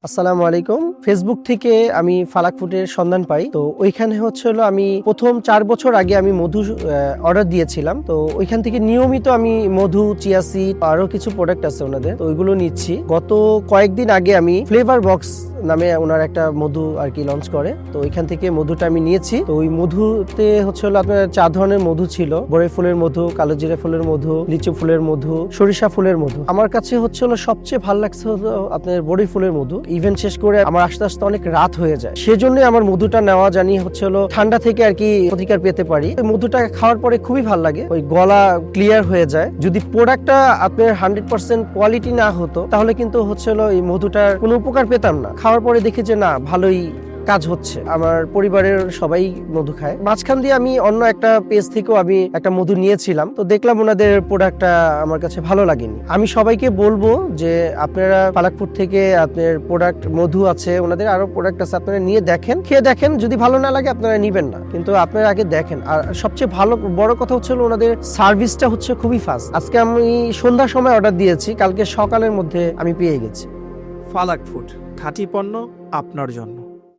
আসসালামু আলাইকুম। ফেসবুক থেকে আমি ফালাক ফুডের সন্ধান পাই। তো ওইখানে হলো আমি প্রথম 4 বছর আগে আমি মধু অর্ডার দিয়েছিলাম। তো ওইখান থেকে নিয়মিত আমি মধু, চিয়া সিড আরো কিছু প্রোডাক্ট আছে ওনাদের, তো ওইগুলো নিচ্ছি। গত কয়েকদিন আগে আমি ফ্লেভার বক্স নামে ওনার একটা মধু আর কি লঞ্চ করে, তো ওইখান থেকে মধুটা আমি নিয়েছি। তো ওই মধুতে হলো আপনার 4 ধরনের মধু ছিল: বড়ই ফুলের মধু, কালো জিরা ফুলের মধু, লিচু ফুলের মধু, সরিষা ফুলের মধু। আমার কাছে হলো সবচেয়ে ভালো লাগছে হলো আপনার বড়ই ফুলের মধু। ইভেন্ট শেষ করে আমার আস্তে আস্তে অনেক রাত হয়ে যায়, সেজন্য আমার মধুটা নেওয়া, জানি হলো ঠান্ডা থেকে আর কি প্রতিকার পেতে পারি। ওই মধুটা খাওয়ার পরে খুবই ভালো লাগে, ওই গলা ক্লিয়ার হয়ে যায়। যদি প্রোডাক্টটা আপনার 100% কোয়ালিটি না হতো তাহলে কিন্তু হলো এই মধুটার কোনো উপকার পেতাম না। খাওয়ার পরে দেখি যে না, ভালোই কাজ হচ্ছে। আমার পরিবারের সবাই মধু খায়। মাঝখান দিয়ে আমি অন্য একটা পেজ থেকেও আমি একটা মধু নিয়েছিলাম, তো দেখলাম ওনাদের প্রোডাক্টটা আমার কাছে ভালো লাগেনি। আমি সবাইকে বলবো যে আপনারা ফালাক ফুড থেকে আপনার প্রোডাক্ট মধু আছে, ওনাদের আরো প্রোডাক্ট আছে, আপনারা নিয়ে দেখেন, খেয়ে দেখেন। যদি ভালো না লাগে আপনারা নিবেন না, কিন্তু আপনারা আগে দেখেন। আর সবচেয়ে ভালো বড় কথা হলো ওনাদের সার্ভিসটা খুবই ফাস্ট। আজকে আমি সন্ধ্যার সময় অর্ডার দিয়েছি, কালকে সকালের মধ্যে আমি পেয়ে গেছি। ফালাক ফুড, খাঁটি পণ্য আপনার জন্য।